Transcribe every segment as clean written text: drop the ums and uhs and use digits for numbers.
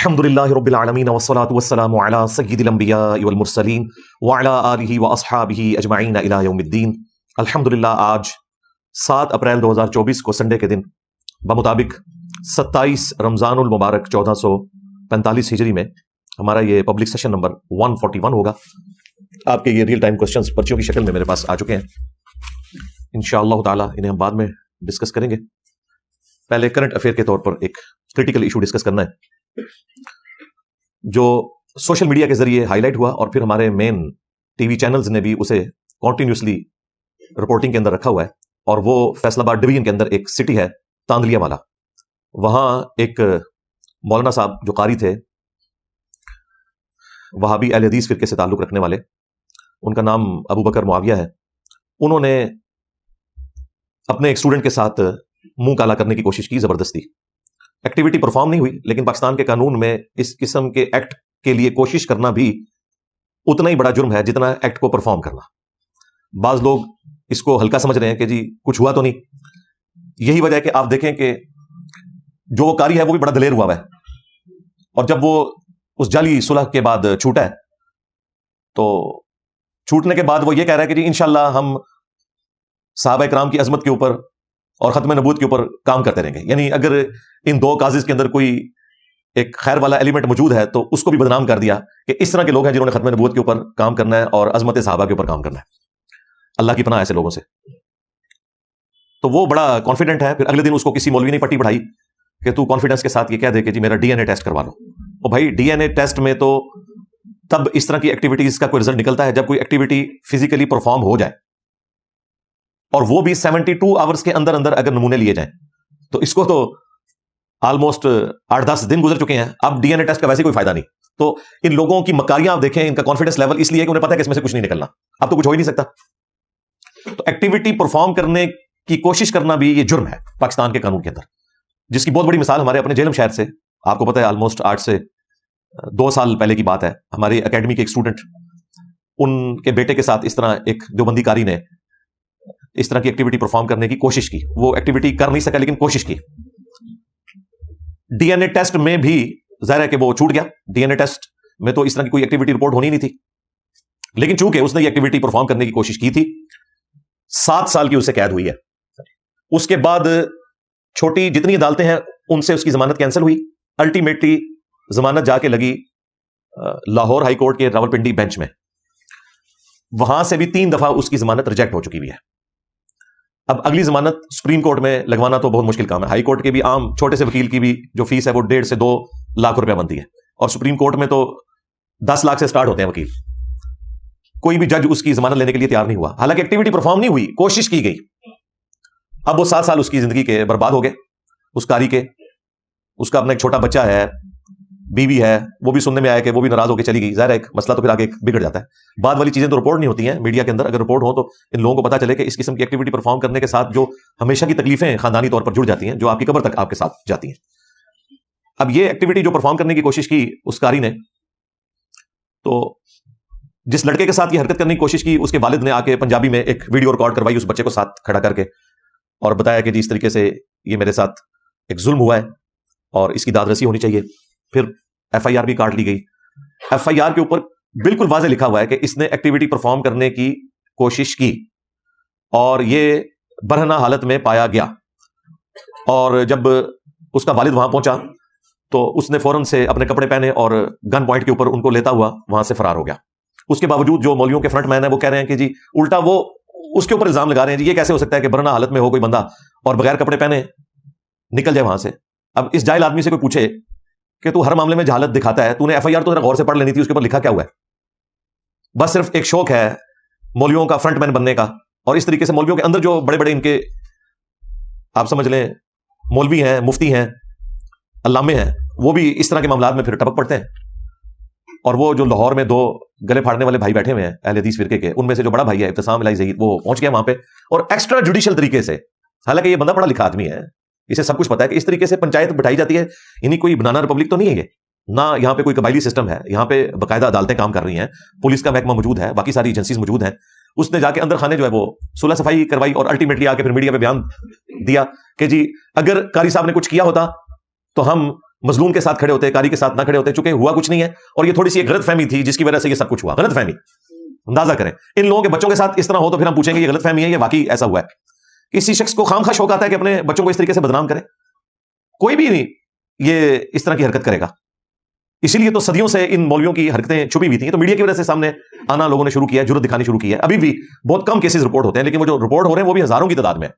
الحمدللہ رب العالمین والصلاة والسلام علی سید الانبیاء والمرسلین وعلی آلہ واصحابہ اجمعین الی یوم الدین۔ الحمدللہ آج 7 اپریل 2024 کو سنڈے کے دن بمطابق 27 رمضان المبارک 1445 ہجری میں ہمارا یہ پبلک سیشن نمبر 141 ہوگا۔ آپ کے یہ ریئل ٹائم کوسچنز پرچیوں کی شکل میں میرے پاس آ چکے ہیں، انشاءاللہ تعالی انہیں ہم بعد میں ڈسکس کریں گے۔ پہلے کرنٹ افیئر کے طور پر ایک کریٹیکل ایشو ڈسکس کرنا ہے جو سوشل میڈیا کے ذریعے ہائی لائٹ ہوا اور پھر ہمارے مین ٹی وی چینلز نے بھی اسے کنٹینیوسلی رپورٹنگ کے اندر رکھا ہوا ہے، اور وہ فیصل آباد ڈویژن کے اندر ایک سٹی ہے تاندلیا والا، وہاں ایک مولانا صاحب جو قاری تھے، وہابی اہل حدیث فرقے سے تعلق رکھنے والے، ان کا نام ابو بکر معاویہ ہے، انہوں نے اپنے ایک اسٹوڈنٹ کے ساتھ منہ کالا کرنے کی کوشش کی، زبردستی ایکٹیویٹی پرفارم نہیں ہوئی، لیکن پاکستان کے قانون میں اس قسم کے ایکٹ کے لیے کوشش کرنا بھی اتنا ہی بڑا جرم ہے جتنا ایکٹ کو پرفارم کرنا۔ بعض لوگ اس کو ہلکا سمجھ رہے ہیں کہ جی کچھ ہوا تو نہیں، یہی وجہ ہے کہ آپ دیکھیں کہ جو وہ قاری ہے وہ بھی بڑا دلیر ہوا ہے، اور جب وہ اس جعلی صلح کے بعد چھوٹا ہے تو چھوٹنے کے بعد وہ یہ کہہ رہا ہے کہ جی انشاءاللہ ہم صحابہ کرام کی عظمت کے اوپر اور ختم نبوت کے اوپر کام کرتے رہیں گے۔ یعنی اگر ان دو کازز کے اندر کوئی ایک خیر والا ایلیمنٹ موجود ہے تو اس کو بھی بدنام کر دیا کہ اس طرح کے لوگ ہیں جنہوں نے ختم نبوت کے اوپر کام کرنا ہے اور عظمت صحابہ کے اوپر کام کرنا ہے۔ اللہ کی پناہ ایسے لوگوں سے۔ تو وہ بڑا کانفیڈنٹ ہے، پھر اگلے دن اس کو کسی مولوی نے پٹی پڑھائی کہ تو کانفیڈنس کے ساتھ یہ کہہ دے کہ جی میرا ڈی این اے ٹیسٹ کروا لو۔ اور بھائی ڈی این اے ٹیسٹ میں تو تب اس طرح کی ایکٹیویٹیز کا کوئی رزلٹ نکلتا ہے جب کوئی ایکٹیویٹی فزیکلی پرفارم ہو جائے، اور وہ بھی 72 آورز کے اندر اندر اگر نمونے لیے جائیں، تو اس کو تو آلموسٹ 8-10 دن گزر چکے ہیں، اب ڈی این اے ٹیسٹ کا ویسے کوئی فائدہ نہیں۔ تو ان لوگوں کی مکاریاں آپ دیکھیں، ان کا کانفیڈنس لیول اس لیے کہ انہیں پتا ہے کہ اس میں سے کچھ نہیں نکلنا، اب تو کچھ ہو ہی نہیں سکتا۔ تو ایکٹیویٹی پرفارم کرنے کی کوشش کرنا بھی یہ جرم ہے پاکستان کے قانون کے اندر، جس کی بہت بڑی مثال ہمارے اپنے جہلم شہر سے آپ کو پتا ہے، آلموسٹ 8 سے 2 سال پہلے کی بات ہے، ہماری اکیڈمی کے ایک اسٹوڈنٹ، ان کے بیٹے کے ساتھ اس طرح ایک دیوبندی قاری نے اس طرح کی ایکٹیویٹی پرفارم کرنے کی کوشش کی، وہ ایکٹیویٹی کر نہیں سکا لیکن کوشش کی۔ ڈی این اے ٹیسٹ میں بھی ظاہر ہے کہ وہ چھوٹ گیا، ڈی این اے ٹیسٹ میں تو اس طرح کی کوئی ایکٹیویٹی رپورٹ ہونی نہیں تھی، لیکن چونکہ اس نے یہ ایکٹیویٹی پرفارم کرنے کی کوشش کی تھی، 7 سال کی اسے قید ہوئی ہے۔ اس کے بعد چھوٹی جتنی عدالتیں ہیں ان سے اس کی ضمانت کینسل ہوئی، الٹیمیٹلی ضمانت جا کے لگی لاہور ہائی کورٹ کے راولپنڈی بینچ میں، وہاں سے بھی 3 دفعہ اس کی ضمانت ریجیکٹ ہو چکی ہوئی ہے۔ اب اگلی ضمانت سپریم کورٹ میں لگوانا تو بہت مشکل کام ہے۔ ہائی کورٹ کے بھی عام چھوٹے سے وکیل کی بھی جو فیس ہے وہ 1.5 سے 2 لاکھ روپیہ بنتی ہے، اور سپریم کورٹ میں تو 10 لاکھ سے سٹارٹ ہوتے ہیں وکیل۔ کوئی بھی جج اس کی ضمانت لینے کے لیے تیار نہیں ہوا، حالانکہ ایکٹیویٹی پرفارم نہیں ہوئی، کوشش کی گئی۔ اب وہ 7 سال اس کی زندگی کے برباد ہو گئے، اس قاری کے۔ اس کا اپنا ایک چھوٹا بچہ ہے، بیوی ہے، وہ بھی سننے میں آیا کہ وہ بھی ناراض ہو کے چلی گئی۔ ظاہر ہے ایک مسئلہ تو پھر آگے بگڑ جاتا ہے۔ بعد والی چیزیں تو رپورٹ نہیں ہوتی ہیں میڈیا کے اندر، اگر رپورٹ ہو تو ان لوگوں کو پتا چلے کہ اس قسم کی ایکٹیویٹی پرفارم کرنے کے ساتھ جو ہمیشہ کی تکلیفیں خاندانی طور پر جڑ جاتی ہیں، جو آپ کی قبر تک آپ کے ساتھ جاتی ہیں۔ اب یہ ایکٹیویٹی جو پرفارم کرنے کی کوشش کی اس قاری نے، تو جس لڑکے کے ساتھ یہ حرکت کرنے کی کوشش کی، اس کے والد نے آ کے پنجابی میں ایک ویڈیو ریکارڈ کروائی اس بچے کو ساتھ کھڑا کر کے، اور بتایا کہ جی اس طریقے سے یہ میرے ساتھ ایک ظلم ہوا ہے اور اس کی داد رسی ہونی چاہیے۔ پھر ایف آئی آر بھی کاٹ لی گئی۔ ایف آئی آر کے اوپر بالکل واضح لکھا ہوا ہے کہ اس نے ایکٹیویٹی پرفارم کرنے کی کوشش کی اور یہ برہنہ حالت میں پایا گیا، اور جب اس کا والد وہاں پہنچا تو اس نے فوراً سے اپنے کپڑے پہنے اور گن پوائنٹ کے اوپر ان کو لیتا ہوا وہاں سے فرار ہو گیا۔ اس کے باوجود جو مولویوں کے فرنٹ مین ہیں وہ کہہ رہے ہیں کہ جی الٹا وہ اس کے اوپر الزام لگا رہے ہیں، جی یہ کیسے ہو سکتا ہے کہ برہنہ حالت میں ہو کوئی بندہ اور بغیر کپڑے پہنے نکل جائے وہاں سے۔ اب اس جاہل آدمی سے کوئی پوچھے کہ تو ہر معاملے میں جہالت دکھاتا ہے، تو نے ایف آئی آر تو ذرا غور سے پڑھ لینی تھی، اس کے اوپر لکھا کیا ہوا ہے؟ بس صرف ایک شوق ہے مولویوں کا فرنٹ مین بننے کا، اور اس طریقے سے مولویوں کے اندر جو بڑے بڑے ان کے آپ سمجھ لیں مولوی ہیں، مفتی ہیں، علامے ہیں، وہ بھی اس طرح کے معاملات میں پھر ٹپک پڑتے ہیں۔ اور وہ جو لاہور میں 2 گلے پھاڑنے والے بھائی بیٹھے ہوئے ہیں اہل حدیث فرقے کے، ان میں سے جو بڑا بھائی ہے ابتسام الہی ظہیر، وہ پہنچ گیا وہاں پہ اور ایکسٹرا جوڈیشل طریقے سے، حالانکہ یہ بندہ پڑھا لکھا آدمی ہے، اسے سب کچھ پتا ہے کہ اس طریقے سے پنچایت بٹھائی جاتی ہے، یعنی کوئی بنانا ریپبلک تو نہیں ہے یہ، نہ یہاں پہ کوئی قبائلی سسٹم ہے، یہاں پہ باقاعدہ عدالتیں کام کر رہی ہیں، پولیس کا محکمہ موجود ہے، باقی ساری ایجنسیز موجود ہیں۔ اس نے جا کے اندر خانے جو ہے وہ صلح صفائی کروائی، اور الٹیمیٹلی آ کے پھر میڈیا پہ بیان دیا کہ جی اگر قاری صاحب نے کچھ کیا ہوتا تو ہم مظلوم کے ساتھ کھڑے ہوتے, قاری کے ساتھ نہ کھڑے ہوتے, چونکہ ہوا کچھ نہیں ہے اور یہ تھوڑی سی ایک غلط فہمی تھی جس کی وجہ سے یہ سب کچھ ہوا. غلط فہمی, اندازہ کریں ان لوگوں کے بچوں کے ساتھ اس طرح ہو تو پھر ہم پوچھیں گے یہ غلط فہمی ہے یا واقعی ایسا ہوا ہے. کسی شخص کو خام خواہ شوق آتا ہے کہ اپنے بچوں کو اس طریقے سے بدنام کرے؟ کوئی بھی نہیں یہ اس طرح کی حرکت کرے گا. اسی لیے تو صدیوں سے ان مولویوں کی حرکتیں چھپی ہوئی تھیں, تو میڈیا کی وجہ سے سامنے آنا لوگوں نے شروع کیا ہے, جرات دکھانی شروع کی ہے. ابھی بھی بہت کم کیسز رپورٹ ہوتے ہیں, لیکن وہ جو رپورٹ ہو رہے ہیں وہ بھی ہزاروں کی تعداد میں.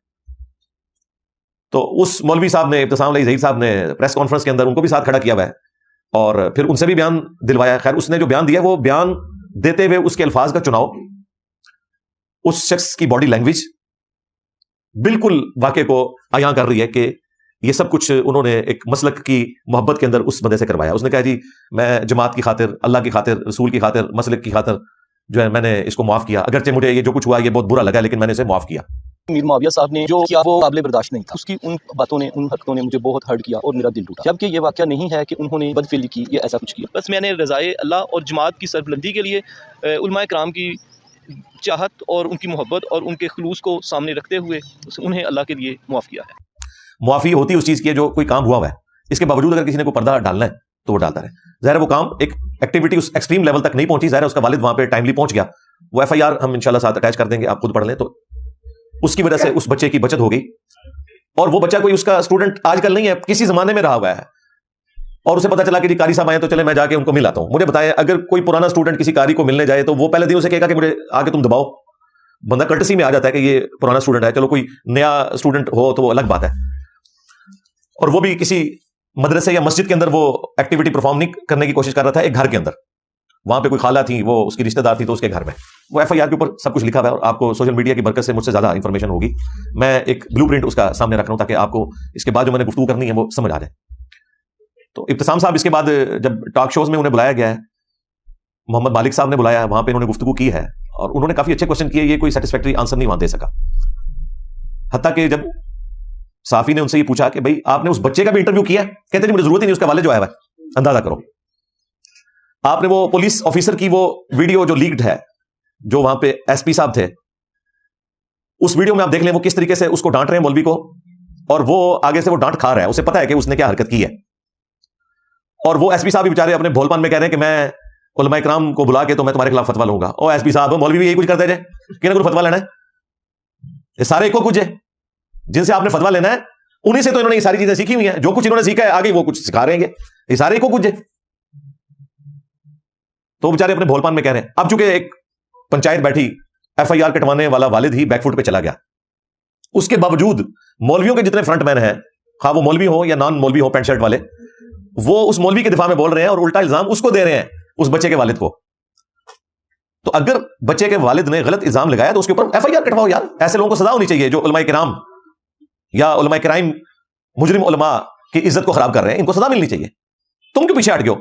تو اس مولوی صاحب نے, ابتسام علی ظہیر صاحب نے پریس کانفرنس کے اندر ان کو بھی ساتھ کھڑا کیا ہوا ہے اور پھر ان سے بھی بیان دلوایا ہے. خیر اس نے جو بیان دیا وہ بیان دیتے ہوئے اس کے الفاظ کا چناؤ, اس شخص کی باڈی لینگویج بالکل واقعے کو عیاں کر رہی ہے کہ یہ سب کچھ انہوں نے ایک مسلک کی محبت کے اندر اس بندے سے کروایا. اس نے کہا جی میں جماعت کی خاطر, اللہ کی خاطر, رسول کی خاطر, مسلک کی خاطر جو ہے میں نے اس کو معاف کیا, اگرچہ مجھے یہ جو کچھ ہوا یہ بہت برا لگا لیکن میں نے اسے معاف کیا. میر معاویہ صاحب نے جو کیا وہ قابل برداشت نہیں تھا. اس کی ان باتوں نے, ان حرکتوں نے مجھے بہت ہرٹ کیا اور میرا دل ٹوٹا, جبکہ یہ واقعہ نہیں ہے کہ انہوں نے بدفعلی کی یا ایسا کچھ کیا. بس میں نے رضائے اللہ اور جماعت کی سربلندی کے لیے علماء کرام کی چاہت اور ان کی محبت اور ان کے خلوص کو سامنے رکھتے ہوئے انہیں اللہ کے لیے معاف کیا ہے. معافی ہوتی اس چیز کی ہے جو کوئی کام ہوا ہے, اس کے باوجود اگر کسی نے کوئی پردہ ڈالنا ہے تو وہ ڈالتا رہے. ظاہر وہ کام ایک ایکٹیویٹی اس ایکسٹریم لیول تک نہیں پہنچی, ظاہر اس کا والد وہاں پہ ٹائملی پہنچ گیا. وہ ایف آئی آر ہم انشاءاللہ ساتھ اٹیچ کر دیں گے, آپ خود پڑھ لیں. تو اس کی وجہ سے اس بچے کی بچت ہو گئی, اور وہ بچہ کوئی اس کا اسٹوڈنٹ آج کل نہیں ہے, کسی زمانے میں رہا ہوا ہے, اور اسے پتا چلا کہ جی قاری صاحب آئے تو چلے میں جا کے ان کو مل آتا ہوں. مجھے بتائیں اگر کوئی پرانا اسٹوڈنٹ کسی قاری کو ملنے جائے تو وہ پہلے دن اسے کہے گا کہ مجھے آ کے تم دباؤ. بندہ کرٹسی میں آ جاتا ہے کہ یہ پرانا اسٹوڈنٹ ہے, چلو کوئی نیا اسٹوڈنٹ ہو تو وہ الگ بات ہے. اور وہ بھی کسی مدرسے یا مسجد کے اندر وہ ایکٹیویٹی پرفارم نہیں کرنے کی کوشش کر رہا تھا, ایک گھر کے اندر, وہاں پہ کوئی خالہ تھی, وہ اس کی رشتہ دار تھی تو اس کے گھر میں. وہ ایف آئی آر کے اوپر سب کچھ لکھا ہوا ہے, اور آپ کو سوشل میڈیا کی برکت سے مجھ سے زیادہ انفارمیشن ہوگی. میں ایک بلو پرنٹ اس کا سامنے رکھ رہا ہوں تاکہ آپ کو اس کے بعد جو میں نے گفتگو کرنی ہے وہ سمجھ آ جائے. تو ابتسام صاحب اس کے بعد جب ٹاک شوز میں انہیں بلایا گیا ہے, محمد مالک صاحب نے بلایا ہے, وہاں پہ انہوں نے گفتگو کی ہے اور انہوں نے کافی اچھے کوشچن کیے. یہ کوئی سیٹسفیکٹری آنسر نہیں وہاں دے سکا, حتیٰ کہ جب صحافی نے ان سے یہ پوچھا کہ بھائی آپ نے اس بچے کا بھی انٹرویو کیا, کہتے نہیں مجھے ضرورت ہی نہیں, اس کا والد جو آیا ہوا ہے. اندازہ کرو, آپ نے وہ پولیس آفیسر کی وہ ویڈیو جو لیکڈ ہے, جو وہاں پہ ایس پی صاحب تھے, اس ویڈیو میں آپ دیکھ لیں وہ کس طریقے سے اس کو ڈانٹ رہے ہیں مولوی کو, اور وہ آگے سے وہ ڈانٹ کھا رہا ہے, اسے پتا ہے کہ اس نے کیا حرکت کی ہے. اور وہ ایس پی صاحب بھی بیچارے اپنے بھول پان میں کہہ رہے ہیں کہ میں علماء کرام کو بلا کے تو میں تمہارے خلاف فتوا لوں گا. او ایس پی صاحب, مولوی بھی یہی کچھ کرتے رہے کہ نہ کوئی فتوا لینا ہے, یہ سارے کو کچھ ہے جن سے آپ نے فتوا لینا ہے, انہیں سے تو انہوں نے یہ ساری چیزیں سیکھی ہوئی ہیں, جو کچھ انہوں نے سیکھا ہے آگے وہ کچھ سکھا رہے ہیں, یہ سارے کو کچھ ہے. تو بیچارے اپنے بھول پان میں کہہ رہے ہیں. اب چونکہ ایک پنچایت بیٹھی, ایف آئی آر کٹوانے والا والد ہی بیک فٹ پہ چلا گیا, اس کے باوجود مولویوں کے جتنے فرنٹ مین ہیں, خواہ وہ مولوی ہو یا نان مولوی ہو پینٹ شرٹ والے, وہ اس مولوی کے دفاع میں بول رہے ہیں اور الٹا الزام اس کو دے رہے ہیں, اس بچے کے والد کو. تو اگر بچے کے والد نے غلط الزام لگایا تو اس کے اوپر ایف آئی آر کٹواؤ یار. ایسے لوگوں کو سزا ہونی چاہیے جو علماء کرام یا علماء کرائم مجرم علماء کی عزت کو خراب کر رہے ہیں, ان کو سزا ملنی چاہیے. تم کیوں پیچھے ہٹ گئے ہو؟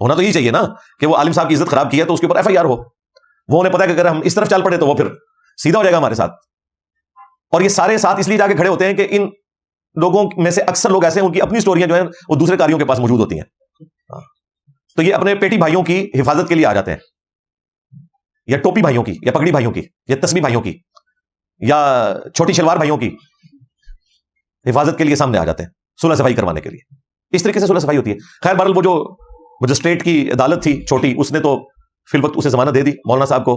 ہونا تو یہی چاہیے نا کہ وہ عالم صاحب کی عزت خراب کی ہے تو اس کے اوپر ایف آئی آر ہو. وہ انہیں پتا ہے کہ اگر ہم اس طرف چل پڑے تو وہ پھر سیدھا ہو جائے گا ہمارے ساتھ. اور یہ سارے ساتھ اس لیے جا کے کھڑے ہوتے ہیں کہ ان لوگوں میں سے اکثر لوگ ایسے ہیں ان کی اپنی سٹوریاں جو ہیں وہ دوسرے کاریوں کے پاس موجود ہوتی ہیں, تو یہ اپنے پیٹی بھائیوں کی حفاظت کے لیے آ جاتے ہیں, یا ٹوپی بھائیوں کی, یا پگڑی بھائیوں کی, یا تسبیح بھائیوں کی, یا چھوٹی شلوار بھائیوں کی حفاظت کے لیے سامنے آ جاتے ہیں, صلح صفائی کروانے کے لیے. اس طریقے سے صلح صفائی ہوتی ہے. خیر بہرحال وہ جو مجسٹریٹ کی عدالت تھی چھوٹی, اس نے تو فی الوقت اسے ضمانت دے دی مولانا صاحب کو,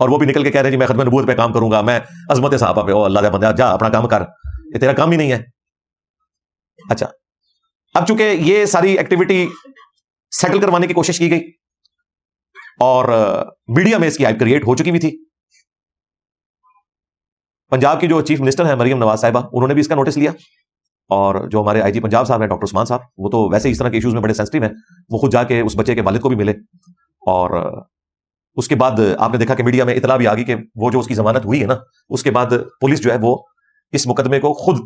اور وہ بھی نکل کے کہہ رہے ہیں جی میں ختم نبوت پہ کام کروں گا, میں عظمت صحابہ پہ, او اللہ دے بندہ جا اپنا کام کر, یہ تیرا کام ہی نہیں ہے. اچھا, اب چونکہ یہ ساری ایکٹیویٹی سیٹل کروانے کی کوشش کی گئی اور میڈیا میں اس کی ہائپ کریٹ ہو چکی بھی تھی. پنجاب کی جو چیف منسٹر ہیں مریم نواز صاحبہ, انہوں نے بھی اس کا نوٹس لیا, اور جو ہمارے آئی جی پنجاب صاحب ہیں ڈاکٹر عثمان صاحب, وہ تو ویسے اس طرح کے ایشوز میں بڑے سینسٹیو ہیں, وہ خود جا کے اس بچے کے والد کو بھی ملے. اور اس کے بعد آپ نے دیکھا کہ میڈیا میں اطلاع بھی آ گئی کہ وہ جو اس کی ضمانت ہوئی ہے نا, اس کے بعد پولیس جو ہے وہ اس مقدمے کو خود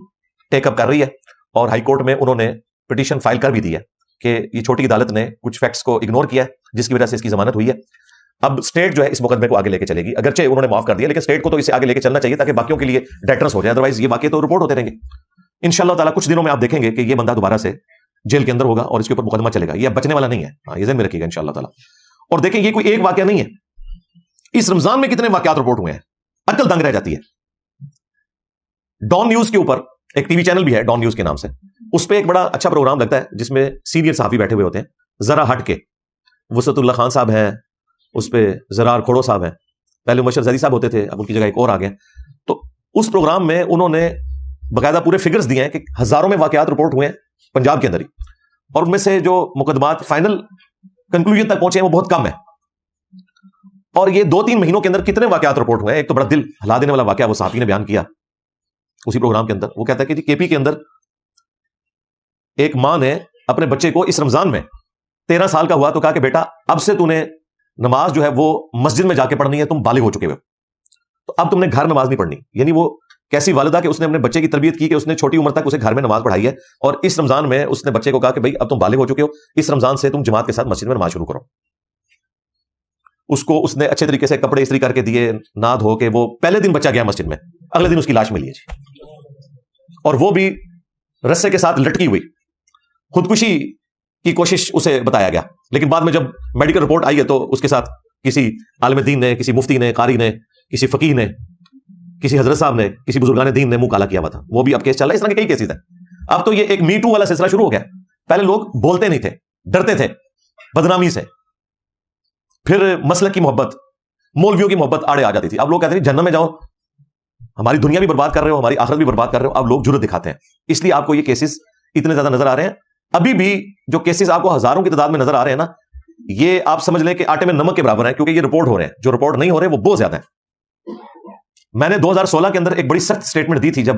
ٹیک اپ کر رہی ہے, اور ہائی کورٹ میں انہوں نے پٹیشن فائل کر بھی دی ہے کہ یہ چھوٹی عدالت نے کچھ فیکٹس کو اگنور کیا ہے جس کی وجہ سے اس کی ضمانت ہوئی ہے. اب اسٹیٹ جو ہے اس مقدمے کو آگے لے کے چلے گی, اگرچہ انہوں نے معاف کر دیا لیکن اسٹیٹ کو تو اسے آگے لے کے چلنا چاہیے تاکہ باقیوں کے لیے ڈیٹرنس ہو جائے, ادروائز یہ واقعے تو رپورٹ ہوتے رہیں گے. انشاءاللہ تعالیٰ کچھ دنوں میں آپ دیکھیں گے کہ یہ بندہ دوبارہ سے جیل کے اندر ہوگا اور اس کے اوپر مقدمہ چلے گا. یہ بچنے والا نہیں ہے, ہاں یہ ذہن میں رکھیے گا انشاءاللہ تعالیٰ. اور دیکھیں یہ کوئی ایک واقعہ نہیں ہے, اس رمضان میں کتنے واقعات رپورٹ ہوئے ہیں, عقل دنگ رہ جاتی ہے. ڈان نیوز کے اوپر ایک ٹی وی چینل بھی ہے ڈان نیوز کے نام سے, اس پہ ایک بڑا اچھا پروگرام لگتا ہے جس میں سینئر صحافی بیٹھے ہوئے ہوتے ہیں ذرا ہٹ کے. وسعت اللہ خان صاحب ہیں, اس پہ زرار کھوڑو صاحب ہیں, پہلے مبشر زیدی صاحب ہوتے تھے, اب ان کی جگہ ایک اور آ گئے. تو اس پروگرام میں انہوں نے باقاعدہ پورے فگرز دیے ہیں کہ ہزاروں میں واقعات رپورٹ ہوئے ہیں پنجاب کے اندر ہی, اور ان میں سے جو مقدمات فائنل کنکلوژن تک پہنچے ہیں وہ بہت کم ہے. اور یہ 2-3 مہینوں کے اندر کتنے واقعات رپورٹ ہوئے ہیں. ایک تو بڑا دل ہلا دینے والا واقعہ وہ صحافی نے بیان کیا اسی پروگرام کے اندر. وہ کہتا ہے کہ جی کے پی کے اندر ایک ماں نے اپنے بچے کو اس رمضان میں 13 سال کا ہوا تو کہا کہ بیٹا اب سے تو نے نماز جو ہے وہ مسجد میں جا کے پڑھنی ہے, تم بالغ ہو چکے ہو, تو اب تم نے گھر نماز نہیں پڑھنی. یعنی وہ کیسی والدہ کہ اس نے اپنے بچے کی تربیت کی کہ اس نے چھوٹی عمر تک اسے گھر میں نماز پڑھائی ہے, اور اس رمضان میں اس نے بچے کو کہا کہ بھائی اب تم بالغ ہو چکے ہو, اس رمضان سے تم جماعت کے ساتھ مسجد میں نماز شروع کرو. اس کو اس نے اچھے طریقے سے کپڑے استری کر کے دیے, نہا دھو کے. وہ پہلے دن بچہ گیا مسجد میں, اگلے دن اس کی لاش ملی ہے جی, اور وہ بھی رسے کے ساتھ لٹکی ہوئی. خودکشی کی کوشش اسے بتایا گیا, لیکن بعد میں جب میڈیکل رپورٹ آئی ہے تو اس کے ساتھ کسی عالم دین نے, کسی مفتی نے, قاری نے, کسی فقیہ نے, کسی حضرت صاحب نے, کسی بزرگان دین نے منہ کالا کیا ہوا تھا. وہ بھی اب کیس چل رہا ہے. اس طرح کے کئی کیسز ہیں. اب تو یہ ایک می ٹو والا سلسلہ شروع ہو گیا. پہلے لوگ بولتے نہیں تھے, ڈرتے تھے بدنامی سے, پھر مسلک کی محبت, مولویوں کی محبت آڑے آ جاتی تھی. اب لوگ کہتے ہیں جہنم میں جاؤ, ہماری دنیا بھی برباد کر رہے ہو, ہماری آخرت بھی برباد کر رہے ہو. اب لوگ جرأت دکھاتے ہیں, اس لیے آپ کو یہ کیسز اتنے زیادہ نظر آ رہے ہیں. ابھی بھی جو کیسز آپ کو ہزاروں کی تعداد میں نظر آ رہے ہیں نا, یہ آپ سمجھ لیں کہ آٹے میں نمک کے برابر ہیں, کیونکہ یہ رپورٹ ہو رہے ہیں. جو رپورٹ نہیں ہو رہے وہ بہت زیادہ ہیں. میں نے 2016 کے اندر ایک بڑی سخت سٹیٹمنٹ دی تھی جب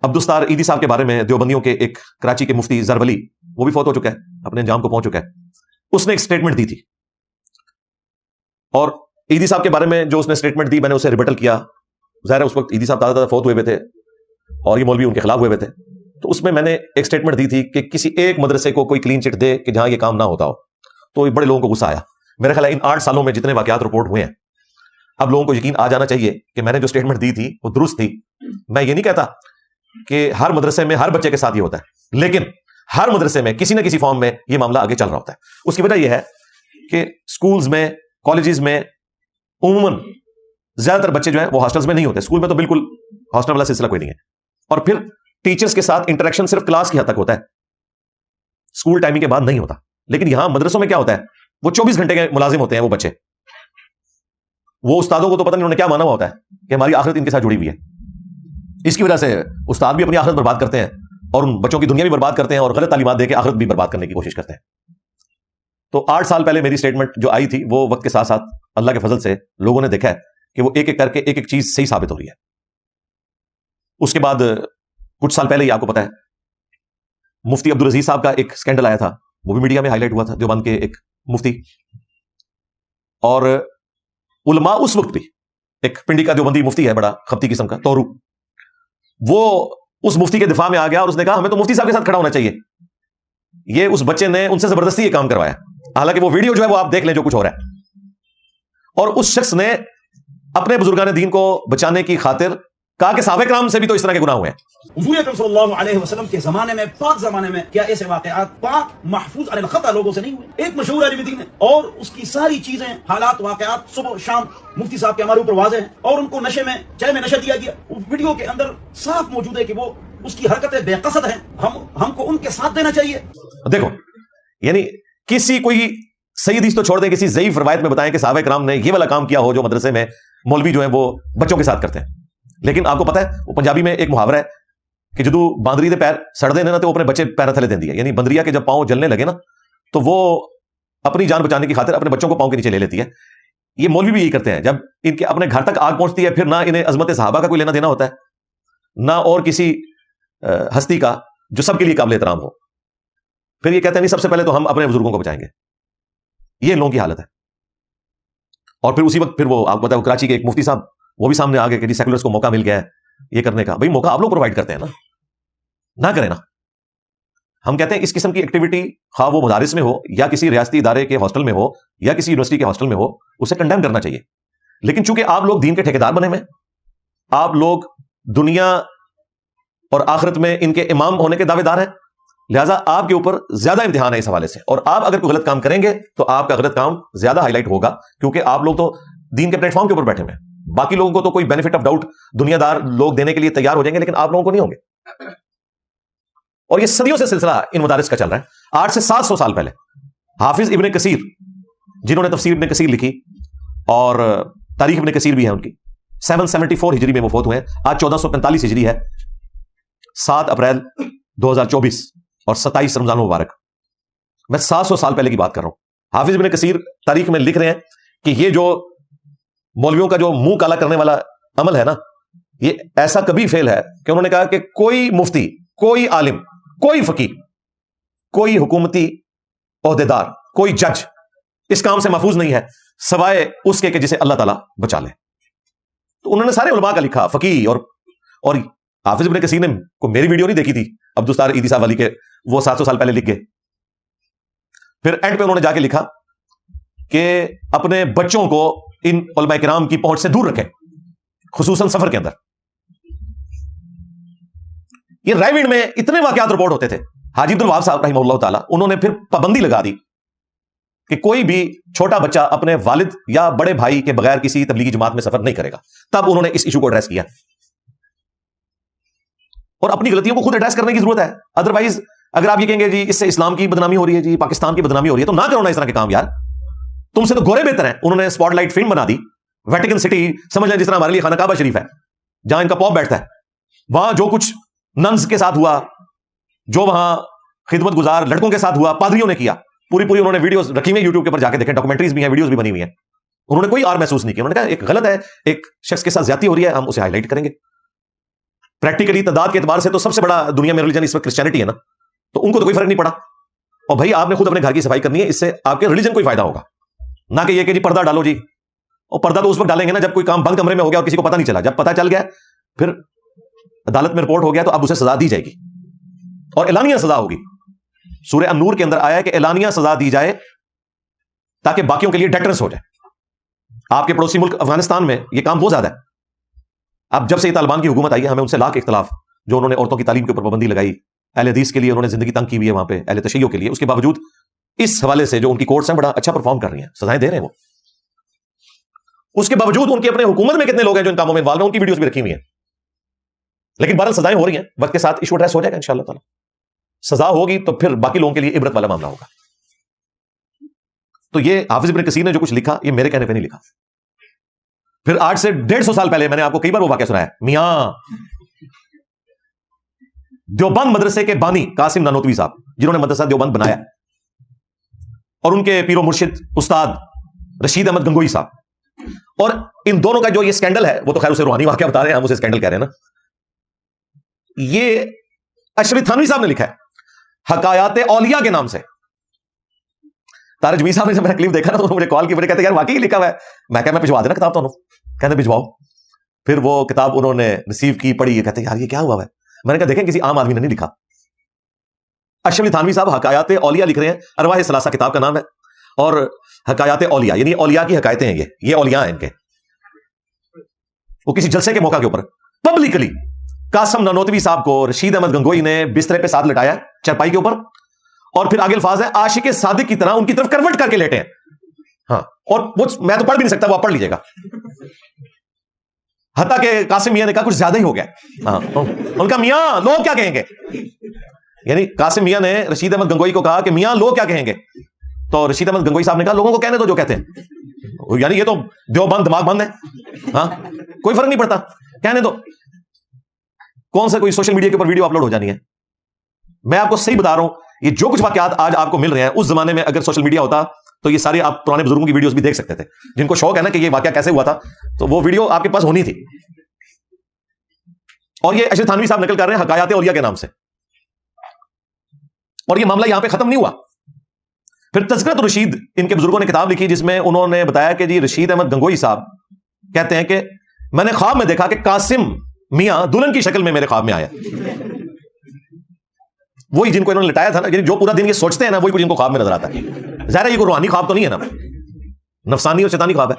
عبدالستار عیدی صاحب کے بارے میں, دیوبندیوں کے ایک کراچی کے مفتی زرولی, وہ بھی فوت ہو چکا ہے, اپنے انجام کو پہنچ چکا ہے. اس نے ایک سٹیٹمنٹ دی تھی, اور عیدی صاحب کے بارے میں جو اس نے سٹیٹمنٹ دی میں نے اسے ریبٹل کیا. ظاہر ہے اس وقت عیدی صاحب تازہ فوت ہوئے تھے اور یہ مولوی ان کے خلاف ہوئے تھے. تو اس میں نے ایک سٹیٹمنٹ دی تھی کہ کسی ایک مدرسے کو کوئی کلین چٹ دے کہ جہاں یہ کام نہ ہوتا ہو. تو بڑے لوگوں کو غصہ آیا. میرا خیال ہے ان 8 سالوں میں جتنے واقعات رپورٹ ہوئے ہیں, اب لوگوں کو یقین آ جانا چاہیے کہ میں نے جو سٹیٹمنٹ دی تھی وہ درست تھی. میں یہ نہیں کہتا کہ ہر مدرسے میں ہر بچے کے ساتھ یہ ہوتا ہے, لیکن ہر مدرسے میں کسی نہ کسی فارم میں یہ معاملہ آگے چل رہا ہوتا ہے. اس کی وجہ یہ ہے کہ سکولز میں, کالجز میں عموماً زیادہ تر بچے جو ہیں وہ ہاسٹلز میں نہیں ہوتے. اسکول میں تو بالکل ہاسٹل والا سلسلہ کوئی نہیں ہے. اور پھر ٹیچرز کے ساتھ انٹریکشن صرف کلاس کی حد تک ہوتا ہے, اسکول ٹائمنگ کے بعد نہیں ہوتا. لیکن یہاں مدرسوں میں کیا ہوتا ہے, وہ 24 گھنٹے کے ملازم ہوتے ہیں وہ بچے. وہ استادوں کو تو پتہ نہیں انہوں نے کیا مانا ہوا ہوتا ہے کہ ہماری آخرت ان کے ساتھ جڑی ہوئی ہے. اس کی وجہ سے استاد بھی اپنی آخرت برباد کرتے ہیں, اور ان بچوں کی دنیا بھی برباد کرتے ہیں, اور غلط تعلیمات دے کے آخرت بھی برباد کرنے کی کوشش کرتے ہیں. تو 8 سال پہلے میری سٹیٹمنٹ جو آئی تھی وہ وقت کے ساتھ ساتھ اللہ کے فضل سے لوگوں نے دیکھا ہے کہ وہ ایک ایک کر کے ایک ایک چیز صحیح ثابت ہو رہی ہے. اس کے بعد کچھ سال پہلے ہی آپ کو پتا ہے مفتی عبدالعزیز صاحب کا ایک سکینڈل آیا تھا, وہ بھی میڈیا میں ہائی لائٹ ہوا تھا, دیوبند کے ایک مفتی. اور علماء اس وقت بھی, ایک پنڈی کا دیوبندی مفتی ہے بڑا خپتی قسم کا, تورو, وہ اس مفتی کے دفاع میں آ گیا اور اس نے کہا ہمیں تو مفتی صاحب کے ساتھ کھڑا ہونا چاہیے. یہ اس بچے نے ان سے زبردستی یہ کام کروایا, حالانکہ وہ ویڈیو جو ہے وہ آپ دیکھ لیں جو کچھ ہو رہا ہے. اور اس شخص نے اپنے بزرگان دین کو بچانے کی خاطر کہا کہ صحابہ کرام سے بھی تو اس طرح کے گناہ ہوئے ہیں. حضور اکرم صلی اللہ علیہ وسلم کے زمانے میں, پاک زمانے میں, کیا ایسے واقعات پاک محفوظ عن الخطا لوگوں سے نہیں ہوئے؟ ایک مشہور عالم دین ہے اور اس کی ساری چیزیں, حالات, واقعات صبح شام مفتی صاحب کے ہمارے اوپر واضح ہیں, اور ان کو نشے میں, چائے میں نشہ دیا گیا. ویڈیو کے اندر صاف موجود ہے کہ وہ اس کی حرکتیں بے قصد ہیں. ہم کو ان کے ساتھ دینا چاہیے. دیکھو, یعنی کسی کوئی صحیح حدیث تو چھوڑ دیں, کسی ضعیف روایت میں بتائیں کہ صحابہ کرام نے یہ والا کام کیا ہو جو مدرسے میں مولوی جو ہیں وہ بچوں کے ساتھ کرتے ہیں. لیکن آپ کو پتا ہے وہ پنجابی میں ایک محاورہ ہے کہ جدو باندری دے پیر سڑ دے نا تو وہ اپنے بچے پیر تھلے دین دیا. یعنی بندریا کے جب پاؤں جلنے لگے نا تو وہ اپنی جان بچانے کی خاطر اپنے بچوں کو پاؤں کے نیچے لے لیتی ہے. یہ مولوی بھی یہی کرتے ہیں, جب ان کے اپنے گھر تک آگ پہنچتی ہے پھر نہ انہیں عظمت صحابہ کا کوئی لینا دینا ہوتا ہے, نہ اور کسی ہستی کا جو سب کے لیے قابل احترام ہو. پھر یہ کہتے ہیں نہیں سب سے پہلے تو ہم اپنے بزرگوں کو بچائیں گے. یہ لوگوں کی حالت ہے. اور پھر اسی وقت پھر وہ آپ کو پتا ہے کراچی کے ایک مفتی صاحب وہ بھی سامنے آ گئے کہ جی سیکولرز کو موقع مل گیا ہے یہ کرنے کا. بھائی موقع آپ لوگ پرووائڈ کرتے ہیں نا, نہ کریں نا. ہم کہتے ہیں اس قسم کی ایکٹیویٹی خواہ وہ مدارس میں ہو یا کسی ریاستی ادارے کے ہاسٹل میں ہو یا کسی یونیورسٹی کے ہاسٹل میں ہو, اسے کنڈیم کرنا چاہیے. لیکن چونکہ آپ لوگ دین کے ٹھیکیدار بنے ہوئے, آپ لوگ دنیا اور آخرت میں ان کے امام ہونے کے دعوے دار ہیں, لہٰذا آپ کے اوپر زیادہ امتحان ہے اس حوالے سے. اور آپ اگر کوئی غلط کام کریں گے تو آپ کا غلط کام زیادہ ہائی لائٹ ہوگا, کیونکہ آپ لوگ تو دین کے پلیٹ فارم کے اوپر بیٹھے ہوئے ہیں. باقی لوگوں کو تو کوئی بینیفٹ آف ڈاؤٹ دنیا دار لوگ دینے کے لیے تیار ہو جائیں گے, لیکن آپ لوگوں کو نہیں ہوں گے. اور یہ صدیوں سے سلسلہ ان مدارس کا چل رہا ہے. 800 سے 700 سال پہلے حافظ ابن کثیر، جنہوں نے تفسیر ابن کثیر لکھی اور تاریخ ابن کثیر بھی ہے ان کی، 774 ہجری میں وہ فوت ہوئے ہیں. آج 1445 ہجری ہے، 7 اپریل 2024 اور 27 رمضان مبارک. میں 700 سال پہلے کی بات کر رہا ہوں. حافظ ابن کثیر تاریخ میں لکھ رہے ہیں کہ یہ جو مولویوں کا جو منہ کالا کرنے والا عمل ہے نا، یہ ایسا کبھی فیل ہے کہ انہوں نے کہا کہ کوئی مفتی، کوئی عالم، کوئی فقیہ، کوئی حکومتی عہدیدار، کوئی جج اس کام سے محفوظ نہیں ہے سوائے اس کے کہ جسے اللہ تعالیٰ بچا لے. تو انہوں نے سارے علماء کا لکھا، فقیہ اور حافظ ابن کثیر نے میری ویڈیو نہیں دیکھی تھی عبدالستار عیدی صاحب والی کے، وہ 700 سال پہلے لکھ گئے. پھر اینڈ پہ انہوں نے جا کے لکھا کہ اپنے بچوں کو ان علماء کرام کی پہنچ سے دور رکھیں، خصوصاً سفر کے اندر. یہ رائے وینڈ میں اتنے واقعات رپورٹ ہوتے تھے. حاجی عبدالوہاب صاحب رحمہ اللہ تعالیٰ، انہوں نے پھر پابندی لگا دی کہ کوئی بھی چھوٹا بچہ اپنے والد یا بڑے بھائی کے بغیر کسی تبلیغی جماعت میں سفر نہیں کرے گا. تب انہوں نے اس ایشو کو ایڈریس کیا، اور اپنی غلطیوں کو خود ایڈریس کرنے کی ضرورت ہے. ادروائز اگر آپ یہ کہیں گے جی اس سے اسلام کی بدنامی ہو رہی ہے، جی پاکستان کی بدنامی ہو رہی ہے، تو نہ کرو نا اس طرح کے کام یار. تم سے تو گورے بہتر ہیں. انہوں نے اسپاٹ لائٹ فلم بنا دی، ویٹیکن سٹی سمجھ لیں جس طرح ہمارے لیے خانہ کعبہ شریف ہے، جہاں ان کا پاپ بیٹھتا ہے. وہاں جو کچھ ننز کے ساتھ ہوا، جو وہاں خدمت گزار لڑکوں کے ساتھ ہوا، پادریوں نے کیا، پوری انہوں نے ویڈیوز رکھی ہوئی یوٹیوب کے اوپر، جا کے دیکھیں، ڈاکومنٹریز بھی ہیں، ویڈیوز بھی بنی ہوئی ہیں. انہوں نے کوئی اور محسوس نہیں کیا. انہوں نے کہا ایک غلط ہے، ایک شخص کے ساتھ زیادتی ہو رہی ہے، ہم اسے ہائی لائٹ کریں گے. پریکٹیکلی تعداد کے اعتبار سے تو سب سے بڑا دنیا میں ریلیجن اس وقت کرسچینٹی ہے نا، تو ان کو تو کوئی فرق نہیں پڑا. اور بھائی آپ نے خود اپنے گھر کی صفائی کرنی ہے، اس سے آپ کے ریلیجن کو ہی فائدہ ہوگا، نہ کہ یہ کہ جی پردہ ڈالو جی. اور پردہ تو اس وقت ڈالیں گے نا جب کوئی کام بند کمرے میں ہو گیا اور کسی کو پتہ نہیں چلا. جب پتہ چل گیا پھر عدالت میں رپورٹ ہو گیا تو اب اسے سزا دی جائے گی، اور اعلانیہ سزا ہوگی. سورہ النور کے اندر آیا ہے کہ اعلانیہ سزا دی جائے تاکہ باقیوں کے لیے ڈیٹرنس ہو جائے. آپ کے پڑوسی ملک افغانستان میں یہ کام بہت زیادہ ہے. اب جب سے یہ طالبان کی حکومت آئی ہے، ہمیں ان سے لاکھ اختلاف، جو انہوں نے عورتوں کی تعلیم کے اوپر پابندی لگائی، اہل حدیث کے لیے انہوں نے زندگی تنگ کی ہوئی ہے وہاں پہ، اہل تشیع کے لیے. اس کے باوجود اس حوالے سے جو ان کی کورٹس ہیں بڑا اچھا پرفارم کر رہی ہیں، سزائیں دے رہے ہیں وہ. اس کے باوجود ان کے اپنے حکومت میں کتنے لوگ ہیں جو ان کاموں میں انوالو ہیں، ان کی ویڈیوز بھی رکھی ہوئی ہیں. لیکن بہرحال سزائیں ہو رہی ہیں، وقت کے ساتھ ایشو ایڈریس ہو جائے گا انشاءاللہ تعالی. سزا ہوگی تو پھر باقی لوگوں کے لیے عبرت والا معاملہ ہوگا. تو یہ حافظ ابن کثیر نے جو کچھ لکھا، یہ میرے کہنے پہ نہیں لکھا. پھر آج سے 150 سال پہلے میں نے آپ کو کئی بار وہ واقعہ سنایا، میاں دیوبند مدرسے کے بانی قاسم نانوتوی صاحب، جنہوں نے مدرسہ دیوبند بنایا، اور ان کے پیر و مرشد استاد رشید احمد گنگوئی صاحب. اور ان دونوں کا جو یہ سکینڈل ہے، وہ تو خیر اسے روحانی واقعہ بتا رہے ہیں، ہم اسے سکینڈل کہہ رہے ہیں نا. یہ اشرف تھانوی صاحب نے لکھا ہے حکایات اولیاء کے نام سے. تارج جمیل صاحب نے جب میرا کلپ دیکھا نا تو مجھے کال کی، مجھے کہتے یار واقعی لکھا ہوا ہے. میں کہا میں بھجوا دینا کتاب تو، کہتے بھجواؤ. پھر وہ کتاب انہوں نے ریسیو کی، پڑھی، کہتے یار یہ کیا ہوا ہے. میں نے کہا دیکھیں کسی عام آدمی نے نہیں لکھا. اشرف تھانوی صاحب حکایات اولیاء لکھ رہے ہیں، ارواح ثلاثہ کتاب کا نام ہے. اور حکایات اولیاء یعنی اولیاء کی حکایتیں ہیں، یہ اولیاء ہیں ان کے. وہ کسی جلسے کے موقع کے اوپر پبلکلی قاسم نانوتوی صاحب کو رشید احمد گنگوئی نے بسترے پہ ساتھ لٹایا چرپائی کے اوپر، اور پھر آگے الفاظ ہے عاشق صادق کی طرح ان کی طرف کروٹ کر کے لیٹے ہیں. ہاں، اور وہ میں تو پڑھ بھی نہیں سکتا، وہ آپ پڑھ لیجیے گا. حتیٰ کہ قاسم میاں نے کہا کچھ زیادہ ہی ہو گیا. ہاں، ان کا میاں لوگ کیا کہیں گے، یعنی قاسم میاں نے رشید احمد گنگوئی کو کہا کہ میاں لوگ کیا کہیں گے. تو رشید احمد گنگوئی صاحب نے کہا لوگوں کو کہنے دو جو کہتے ہیں، یعنی یہ تو دیوبند دماغ بند ہے، ہاں کوئی فرق نہیں پڑتا، کہنے دو. کون سا کوئی سوشل میڈیا کے اوپر ویڈیو اپلوڈ ہو جانی ہے. میں آپ کو صحیح بتا رہا ہوں، یہ جو کچھ واقعات آج آپ کو مل رہے ہیں، اس زمانے میں اگر سوشل میڈیا ہوتا تو یہ سارے آپ پرانے بزرگوں کی ویڈیوز بھی دیکھ سکتے تھے. جن کو شوق ہے نا کہ یہ واقعہ کیسے ہوا تھا، تو وہ ویڈیو آپ کے پاس ہونی تھی. اور یہ اشرف تھانوی صاحب نقل کر رہے ہیں حکایات اولیاء کے نام سے. اور یہ معاملہ یہاں پہ ختم نہیں ہوا. پھر تذکرۃ الرشید ان کے بزرگوں نے کتاب لکھی، جس میں انہوں نے بتایا کہ جی رشید احمد گنگوئی صاحب کہتے ہیں کہ میں نے خواب میں دیکھا کہ قاسم میاں دلہن کی شکل میں میرے خواب میں آیا. وہی جن کو انہوں نے لٹایا تھا نا، یعنی جو پورا دن یہ سوچتے ہیں نا، وہی کچھ ان کو خواب میں نظر آتا ہے. ظاہر ہے یہ کوئی روحانی خواب تو نہیں ہے نا، نفسانی اور شیطانی خواب ہے.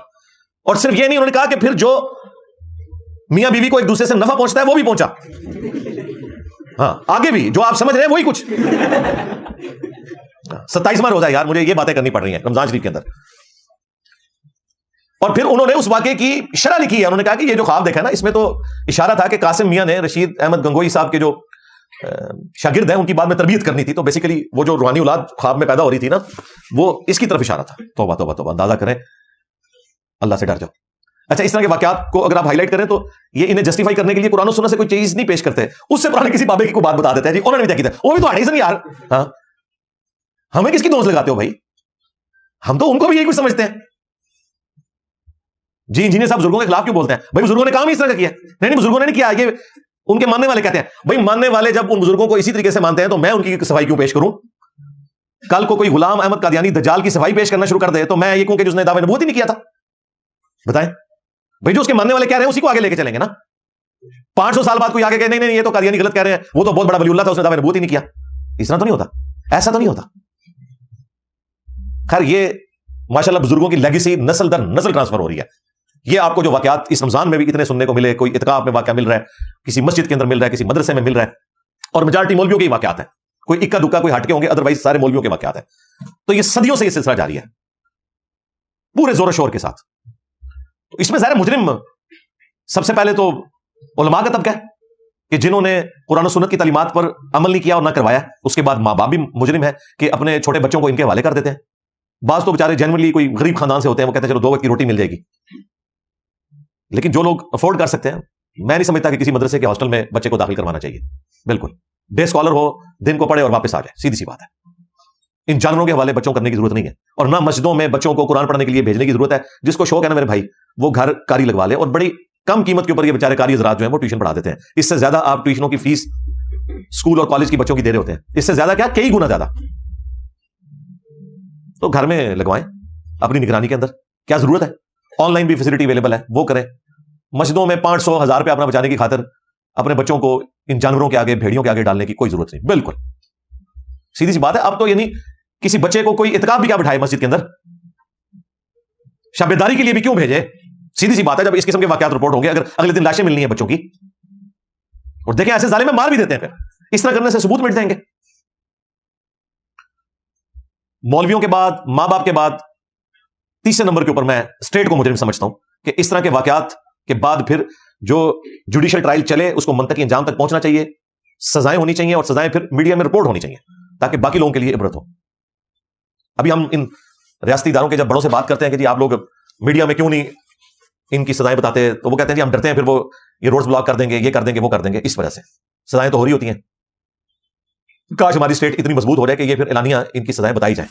اور صرف یہ نہیں، انہوں نے کہا کہ پھر جو میاں بیوی کو ایک دوسرے سے نفع پہنچتا ہے وہ بھی پہنچا. ہاں آگے بھی جو آپ سمجھ رہے ہیں وہی کچھ. 27واں روزہ یار، مجھے یہ باتیں کرنی پڑ رہی ہیں رمضان شریف کے اندر. اور پھر انہوں نے اس واقعے کی شرح لکھی ہے. انہوں نے کہا کہ یہ جو خواب دیکھا نا، اس میں تو اشارہ تھا کہ قاسم میاں نے رشید احمد گنگوئی صاحب کے جو شاگرد ہیں, ان کی بعد میں تربیت کرنی تھی, تو بیسیکلی وہ جو روحانی اولاد خواب میں پیدا ہو رہی تھی نا, وہ اس کی طرف اشارہ تھا. توبہ توبہ توبہ, اندازہ کریں, اللہ سے ڈر جاؤ. اچھا, اس طرح کے واقعات کو اگر آپ ہائی لائٹ کریں تو یہ انہیں جسٹیفائی کرنے کے لیے قرآن و سنت سے کوئی چیز نہیں پیش کرتے, اس سے پرانے کسی بابے کی کوئی بات بتا دیتے ہیں, جی انہوں نے بھی کیا, وہ بھی تو حدیث نہیں یار. ہاں, ہمیں کس کی دوست لگاتے ہو بھائی, ہم تو ان کو بھی یہی کچھ سمجھتے ہیں. جی انجینئر صاحب بزرگوں کے خلاف کیوں بولتے ہیں؟ بھائی بزرگوں نے کام اس طرح کا کیا. نہیں بزرگوں نے نہیں کیا, یہ ان کے ماننے والے کہتے ہیں. بھائی ماننے والے جب ان بزرگوں کو اسی طریقے سے مانتے ہیں تو میں ان کی صفائی کیوں پیش کروں؟ کل کو کوئی غلام احمد قادیانی دجال کی صفائی پیش کرنا شروع کر دے تو میں یہ کہوں کہ جس نے دعوے نبوت ہی نہیں کیا تھا؟ بتائیں بھائی, جو اس کے ماننے والے کہہ رہے ہیں اسی کو آگے لے کے چلیں گے نا. 500 سال بعد کوئی آگے کہ نہیں یہ تو قادیانی غلط کہہ رہے ہیں, وہ تو بہت بڑا ولی اللہ تھا, اس نے دعوے نبوت ہی نہیں کیا. اس طرح تو نہیں ہوتا, ایسا تو نہیں ہوتا. خیر, یہ ماشاءاللہ بزرگوں کی لیگیسی نسل در نسل ٹرانسفر ہو رہی ہے. یہ آپ کو جو واقعات اس رمضان میں بھی اتنے سننے کو ملے, کوئی اعتکاف میں واقعہ مل رہا ہے, کسی مسجد کے اندر مل رہا ہے, کسی مدرسے میں مل رہا ہے, اور میجارٹی مولویوں کے واقعات ہیں, کوئی اکا دکا کوئی ہٹ کے ہوں گے, ادروائز سارے مولویوں کے واقعات ہیں. تو یہ صدیوں سے یہ سلسلہ جاری ہے پورے زور و شور کے ساتھ. تو اس میں ظاہر مجرم سب سے پہلے تو علماء کا طبقہ ہے کہ جنہوں نے قرآن و سنت کی تعلیمات پر عمل نہیں کیا اور نہ کروایا. اس کے بعد ماں باپ بھی مجرم ہے کہ اپنے چھوٹے بچوں کو ان کے حوالے کر دیتے ہیں. بعض تو بیچارے جنرلی کوئی غریب خاندان سے ہوتے ہیں, وہ کہتے ہیں چلو 2 وقت کی روٹی مل جائے گی. لیکن جو لوگ افورڈ کر سکتے ہیں, میں نہیں سمجھتا کہ کسی مدرسے کے ہاسٹل میں بچے کو داخل کروانا چاہیے. بالکل ڈے اسکالر ہو, دن کو پڑھے اور واپس آ جائے, سیدھی سی بات ہے. ان جانوروں کے حوالے بچوں کرنے کی ضرورت نہیں ہے, اور نہ مسجدوں میں بچوں کو قرآن پڑھنے کے لیے بھیجنے کی ضرورت ہے. جس کو شوق ہے نا میرے بھائی, وہ گھر کاری لگوا لے, اور بڑی کم قیمت کے اوپر یہ بیچارے کاری حضرات جو ہیں وہ ٹیوشن پڑھا دیتے ہیں. اس سے زیادہ آپ ٹیوشنوں کی فیس اسکول اور کالج کی بچوں کی دے رہے ہوتے ہیں, اس سے زیادہ کیا, کئی گنا زیادہ. تو گھر میں لگوائیں اپنی نگرانی کے اندر, کیا ضرورت ہے. آن لائن بھی فیسلٹی اویلیبل ہے, وہ کریں. مسجدوں میں 500-1000 روپے اپنا بچانے کی خاطر اپنے بچوں کو ان جانوروں کے آگے, بھیڑیوں کے آگے ڈالنے کی کوئی ضرورت نہیں. بالکل سیدھی سی بات ہے. اب تو یعنی کسی بچے کو کوئی اعتکاف بھی کیا بٹھائے مسجد کے اندر, شابیداری کے لیے بھی کیوں بھیجے؟ سیدھی سی بات ہے. جب اس قسم کے واقعات رپورٹ ہوں گے, اگر اگلے دن لاشیں ملنی ہیں بچوں کی, اور دیکھیں ایسے ظالم میں مار بھی دیتے ہیں, پھر اس طرح کرنے سے ثبوت مٹ جائیں گے. مولویوں کے بعد, ماں باپ کے بعد, تیسرے نمبر کے اوپر میں اسٹیٹ کو مجرم سمجھتا ہوں کہ اس طرح کے واقعات کے بعد پھر جو جوڈیشل ٹرائل چلے اس کو منطقی انجام تک پہنچنا چاہیے, سزائیں ہونی چاہیے, اور سزائیں پھر میڈیا میں رپورٹ ہونی چاہیے تاکہ باقی لوگوں کے لیے عبرت ہو. ابھی ہم ان ریاستی اداروں کے جب بڑوں سے بات کرتے ہیں کہ جی آپ لوگ میڈیا میں کیوں نہیں ان کی سزائیں بتاتے, تو وہ کہتے ہیں جی ہم ڈرتے ہیں پھر وہ یہ روڈز بلاک کر دیں گے, یہ کر دیں گے, وہ کر دیں گے. اس وجہ سے سزائیں تو ہو رہی ہوتی ہیں. کاش ہماری اسٹیٹ اتنی مضبوط ہو جائے کہ یہ پھر اعلانیہ ان کی سزائیں بتائی جائیں.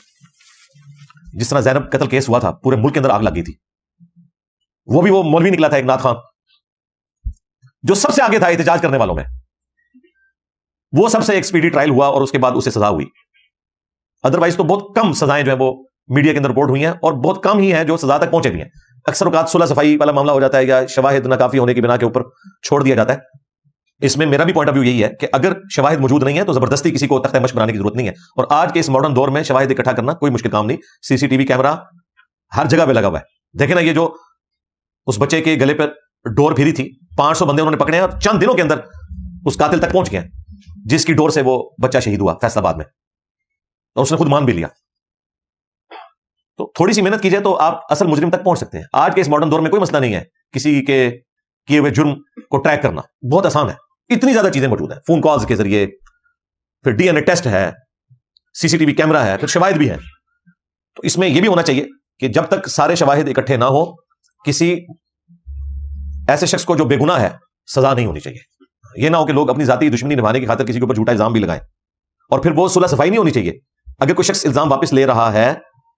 جس طرح زینب قتل کیس ہوا تھا, پورے ملک کے اندر آگ لگ گئی تھی. وہ بھی وہ مولوی نکلا تھا ایک نعت خان, جو سب سے آگے تھا احتجاج کرنے والوں میں. وہ سب سے ایک سپیڈی ٹرائل ہوا اور اس کے بعد اسے سزا ہوئی. ادروائز تو بہت کم سزائیں جو ہیں وہ میڈیا کے اندر رپورٹ ہوئی ہیں, اور بہت کم ہی ہیں جو سزا تک پہنچے بھی ہیں. اکثر اوقات صلح صفائی والا معاملہ ہو جاتا ہے, یا شواہد ناکافی ہونے کی بنا کے اوپر چھوڑ دیا جاتا ہے. اس میں میرا بھی پوائنٹ آف ویو یہی ہے کہ اگر شواہد موجود نہیں ہے تو زبردستی کسی کو تختہ مشق بنانے کی ضرورت نہیں ہے. اور آج کے اس ماڈرن دور میں شواہد اکٹھا کرنا کوئی مشکل کام نہیں. CCTV کیمرہ ہر جگہ پہ لگا ہوا ہے. دیکھیں نا, یہ جو اس بچے کے گلے پر ڈور پھری تھی, 500 بندے انہوں نے پکڑے ہیں, اور چند دنوں کے اندر اس قاتل تک پہنچ گئے ہیں جس کی ڈور سے وہ بچہ شہید ہوا فیصل آباد میں, اور اس نے خود مان بھی لیا. تو تھوڑی سی محنت کیجئے تو آپ اصل مجرم تک پہنچ سکتے ہیں. آج کے اس ماڈرن دور میں کوئی مسئلہ نہیں ہے کسی کے کیے ہوئے جرم کو ٹریک کرنا, بہت آسان ہے. اتنی زیادہ چیزیں موجود ہیں, فون کالز کے ذریعے, پھر DNA ٹیسٹ ہے, CCTV کیمرہ ہے, پھر شواہد بھی ہے. تو اس میں یہ بھی ہونا چاہیے کہ جب تک سارے شواہد اکٹھے نہ ہو, کسی ایسے شخص کو جو بے گناہ ہے سزا نہیں ہونی چاہیے. یہ نہ ہو کہ لوگ اپنی ذاتی دشمنی نبھانے کی خاطر کسی کے اوپر جھوٹا الزام بھی لگائیں, اور پھر وہ صلح صفائی نہیں ہونی چاہیے. اگر کوئی شخص الزام واپس لے رہا ہے,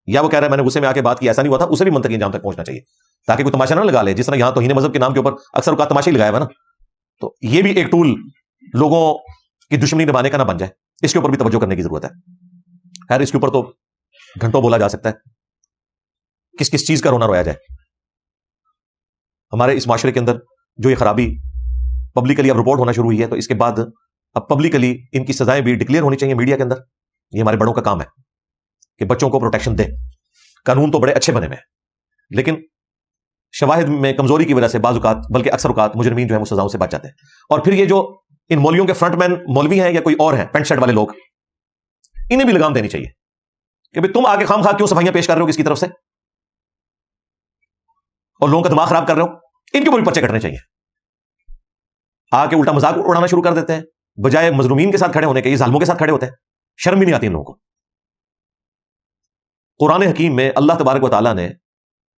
یا وہ کہہ رہا ہے میں نے غصے میں آ کے بات کی, ایسا نہیں ہوا تھا, اسے بھی منطقی انجام تک پہنچنا چاہیے تاکہ کوئی تماشا نہ لگا لے. جس طرح یہاں توہین مذہب کے نام کے اوپر اکثر اوقات تماشا ہی لگایا ہوا نا, تو یہ بھی ایک ٹول لوگوں کی دشمنی نبھانے کا نہ بن جائے. اس کے اوپر بھی توجہ کرنے کی ضرورت ہے. خیر, اس کے اوپر تو گھنٹوں بولا جا سکتا ہے, کس کس چیز کا رونا رویا جائے. ہمارے اس معاشرے کے اندر جو یہ خرابی پبلکلی اب رپورٹ ہونا شروع ہوئی ہے, تو اس کے بعد اب پبلکلی ان کی سزائیں بھی ڈکلیئر ہونی چاہیے میڈیا کے اندر. یہ ہمارے بڑوں کا کام ہے کہ بچوں کو پروٹیکشن دیں. قانون تو بڑے اچھے بنے ہوئے ہیں, لیکن شواہد میں کمزوری کی وجہ سے بعض اوقات, بلکہ اکثر اوقات مجرمین جو ہیں وہ سزاؤں سے بچ جاتے ہیں. اور پھر یہ جو ان مولویوں کے فرنٹ مین مولوی ہیں یا کوئی اور ہیں پینٹ شرٹ والے لوگ, انہیں بھی لگام دینی چاہیے کہ بھئی تم آگے خام خواہ کیوں صفائیاں پیش کر رہے ہو کس کی طرف سے, اور لوگوں کا دماغ خراب کر رہے ہو. ان کے اوپر بھی پرچے کٹنے چاہیے. آ کے الٹا مذاق اڑانا شروع کر دیتے ہیں بجائے مظلومین کے ساتھ کھڑے ہونے کے یہ ظالموں کے ساتھ کھڑے ہوتے ہیں. شرم بھی نہیں آتی ان لوگوں کو. قرآن حکیم میں اللہ تبارک و تعالیٰ نے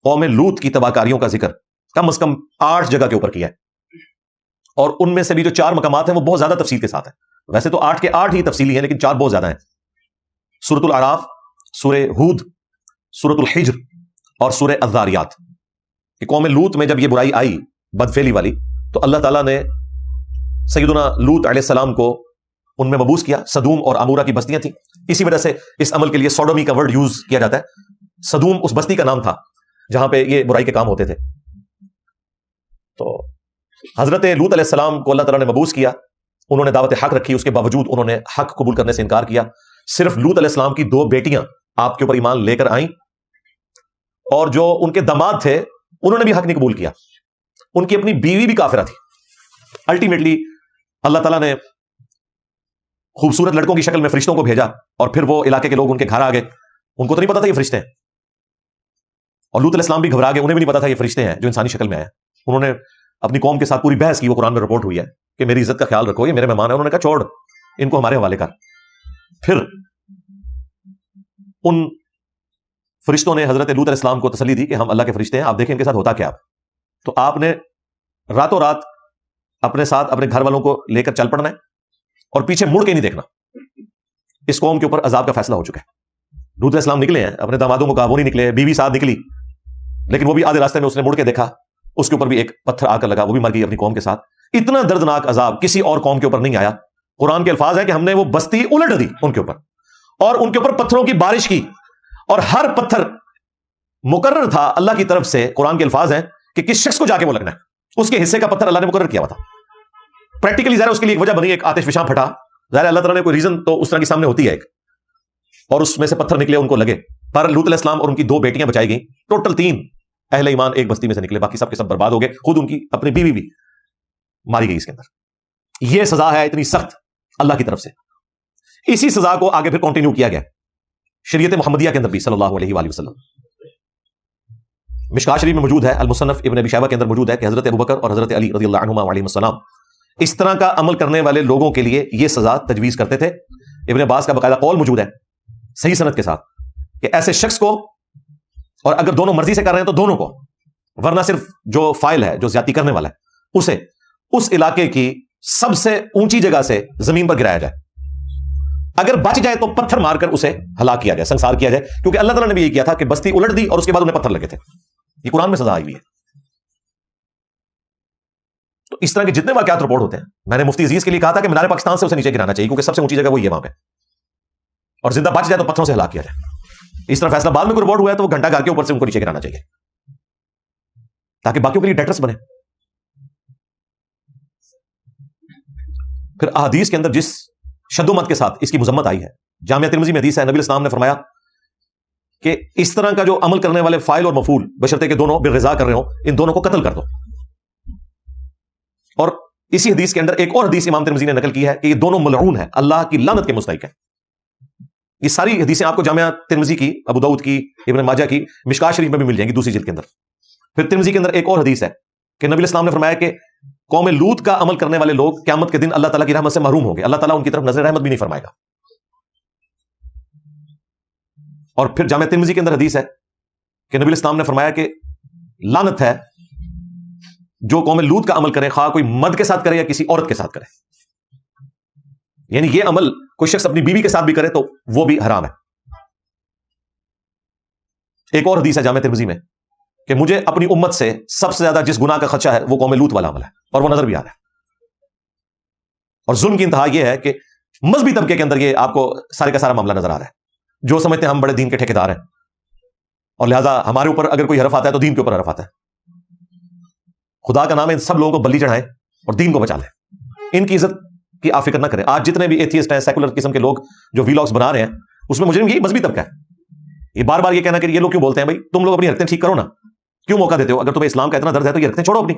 قوم لوط کی تباہ کاریوں کا ذکر کم از کم 8 جگہ کے اوپر کیا ہے, اور ان میں سے بھی جو 4 مقامات ہیں وہ بہت زیادہ تفصیل کے ساتھ ہیں. ویسے تو 8 کے 8 ہی تفصیلی ہیں, لیکن 4 بہت زیادہ ہیں. سورۃ الاعراف, سورہ ہود, سورۃ الحجر اور سورہ الذاریات. کہ قوم لوط میں جب یہ برائی آئی بدفعلی والی, تو اللہ تعالیٰ نے سیدنا لوط علیہ السلام کو ان میں مبعوث کیا. سدوم اور عمورہ کی بستیاں تھیں, اسی وجہ سے اس عمل کے لیے سوڈومی کا ورڈ یوز کیا جاتا ہے. سدوم اس بستی کا نام تھا جہاں پہ یہ برائی کے کام ہوتے تھے. تو حضرت لوط علیہ السلام کو اللہ تعالیٰ نے مبعوث کیا, انہوں نے دعوت حق رکھی, اس کے باوجود انہوں نے حق قبول کرنے سے انکار کیا. صرف لوط علیہ السلام کی 2 بیٹیاں آپ کے اوپر ایمان لے کر آئیں, اور جو ان کے داماد تھے انہوں نے بھی حق نہیں قبول کیا. ان کی اپنی بیوی بھی کافرہ تھی. الٹیمیٹلی اللہ تعالیٰ نے خوبصورت لڑکوں کی شکل میں فرشتوں کو بھیجا, اور پھر وہ علاقے کے لوگ ان کے گھر آ گئے. ان کو تو نہیں پتا تھا یہ فرشتے ہیں, اور لوط علیہ السلام بھی گھبرا گئے, انہیں بھی نہیں پتا تھا یہ فرشتے ہیں جو انسانی شکل میں آئے. انہوں نے اپنی قوم کے ساتھ پوری بحث کی, وہ قرآن میں رپورٹ ہوئی ہے کہ میری عزت کا خیال رکھو, یہ میرے مہمان ہیں. انہوں نے کہا چھوڑ ان کو ہمارے حوالے کر. پھر ان فرشتوں نے حضرت لوط علیہ السلام کو تسلی دی کہ ہم اللہ کے فرشتے ہیں, آپ دیکھیں ان کے ساتھ ہوتا کیا. تو آپ نے راتوں رات اپنے ساتھ اپنے گھر والوں کو لے کر چل پڑنا ہے, اور پیچھے مڑ کے نہیں دیکھنا. اس قوم کے اوپر عذاب کا فیصلہ ہو چکا ہے. لوط علیہ السلام نکلے ہیں, اپنے دامادوں کو کہا, وہ نہیں نکلے. بیوی ساتھ نکلی, لیکن وہ بھی آدھے راستے میں اس نے مڑ کے دیکھا, اس کے اوپر بھی ایک پتھر آ کر لگا, وہ بھی مر گئی اپنی قوم کے ساتھ. اتنا دردناک عذاب کسی اور قوم کے اوپر نہیں آیا. قرآن کے الفاظ ہیں کہ ہم نے وہ بستی الٹ دی ان کے اوپر, اور ان کے اوپر پتھروں کی بارش کی, اور ہر پتھر مقرر تھا اللہ کی طرف سے. قرآن کے الفاظ ہیں کہ کس شخص کو جا کے وہ لگنا ہے, اس کے حصے کا پتھر اللہ نے مقرر کیا ہوا تھا. پریکٹیکلی ظاہر اس کے لیے ایک وجہ بنی, ایک آتش فشاں پھٹا. ظاہر اللہ تعالیٰ نے کوئی ریزن تو اس طرح کے سامنے ہوتی ہے ایک, اور اس میں سے پتھر نکلے, ان کو لگے. پر لوط علیہ السلام اور ان کی 2 بیٹیاں بچائی گئیں. ٹوٹل 3 اہل ایمان ایک بستی میں سے نکلے, باقی سب کے سب برباد ہو گئے. خود ان کی اپنی بیوی بھی ماری گئی اس کے اندر. یہ سزا ہے اتنی سخت اللہ کی طرف سے. اسی سزا کو آگے پھر کنٹینیو کیا گیا شریعت محمدیہ کے اندر بھی صلی اللہ علیہ وآلہ وسلم. مشکاۃ شریف میں موجود ہے, المصنف ابن ابی شیبہ کے اندر موجود ہے کہ حضرت ابوبکر اور حضرت علی رضی اللہ عنہما علیہم السلام اس طرح کا عمل کرنے والے لوگوں کے لیے یہ سزا تجویز کرتے تھے. ابن عباس کا باقاعدہ قول موجود ہے صحیح سند کے ساتھ کہ ایسے شخص کو, اور اگر دونوں مرضی سے کر رہے ہیں تو دونوں کو, ورنہ صرف جو فائل ہے, جو زیادتی کرنے والا ہے, اسے اس علاقے کی سب سے اونچی جگہ سے زمین پر گرایا جائے. اگر بچ جائے تو پتھر مار کر اسے ہلاک کیا جائے, سنسار کیا جائے. کیونکہ اللہ تعالیٰ نے بھی یہ کیا تھا کہ بستی الٹ دی اور اس کے بعد انہیں پتھر لگے تھے. یہ قرآن میں سزا آئی ہوئی ہے. تو اس طرح کے جتنے واقعات رپورٹ ہوتے ہیں, میں نے مفتی عزیز کے لیے کہا تھا کہ مینار پاکستان سے اسے نیچے گرانا چاہیے, کیونکہ سب سے اونچی جگہ وہی ہے وہاں پہ, اور زندہ بچ جائے تو پتھروں سے ہلاک کیا جائے. اس طرح فیصلہ بعد میں کوئی رپورٹ ہوا ہے تو وہ گھنٹہ گھر کے اوپر سے ان کو نیچے گرانا چاہیے, تاکہ باقیوں کے لیے ڈیٹرس بنے. پھر احادیث کے اندر جس شد و مت کے ساتھ اس کی مذمت آئی ہے, جامعہ ترمذی میں حدیث ہے, نبی اسلام نے فرمایا کہ اس طرح کا جو عمل کرنے والے فاعل اور مفعول بشرطے کہ دونوں بالرضا کر رہے ہوں, ان دونوں کو قتل کر دو. اور اسی حدیث کے اندر ایک اور حدیث امام ترمذی نے نقل کی ہے کہ یہ دونوں ملعون ہیں, اللہ کی لعنت کے مستحق ہیں. یہ ساری حدیثیں آپ کو جامعہ ترمذی کی, ابو داؤد کی, ابن ماجہ کی, مشکاۃ شریف میں بھی مل جائیں گی دوسری جلد کے اندر. پھر ترمذی کے اندر ایک اور حدیث ہے کہ نبی اسلام نے فرمایا کہ قوم لوط کا عمل کرنے والے لوگ قیامت کے دن اللہ تعالیٰ کی رحمت سے محروم ہوں گے, اللہ تعالیٰ ان کی طرف نظر رحمت بھی نہیں فرمائے گا. اور پھر جامعہ ترمذی کے اندر حدیث ہے کہ نبی اسلام نے فرمایا کہ لعنت ہے جو قوم لوط کا عمل کرے, خواہ کوئی مرد کے ساتھ کرے یا کسی عورت کے ساتھ کرے. یعنی یہ عمل کوئی شخص اپنی بیوی کے ساتھ بھی کرے تو وہ بھی حرام ہے. ایک اور حدیث ہے جامعہ ترمذی میں کہ مجھے اپنی امت سے سب سے زیادہ جس گناہ کا خدشہ ہے وہ قوم لوط والا عمل ہے, اور وہ نظر بھی آ رہا ہے. اور ظلم کی انتہا یہ ہے کہ مذہبی طبقے کے اندر یہ آپ کو سارے کا سارا معاملہ نظر آ رہا ہے, جو سمجھتے ہیں ہم بڑے دین کے ٹھیکیدار ہیں, اور لہٰذا ہمارے اوپر اگر کوئی حرف آتا ہے تو دین کے اوپر حرف آتا ہے. خدا کا نام ہے ان سب لوگوں کو بلی چڑھائیں اور دین کو بچا لیں, ان کی عزت کی آپ فکر نہ کریں. آج جتنے بھی ایتھیسٹ ہیں, سیکولر قسم کے لوگ جو ویلاگز بنا رہے ہیں, اس میں مجرم یہی مذہبی طبقہ ہے. یہ بار بار یہ کہنا کہ یہ لوگ کیوں بولتے ہیں بھائی تم لوگ اپنی حرکتیں ٹھیک کرو نا, کیوں موقع دیتے ہو؟ اگر تمہیں اسلام کا اتنا درد ہے تو یہ حرکتیں چھوڑو, اپنی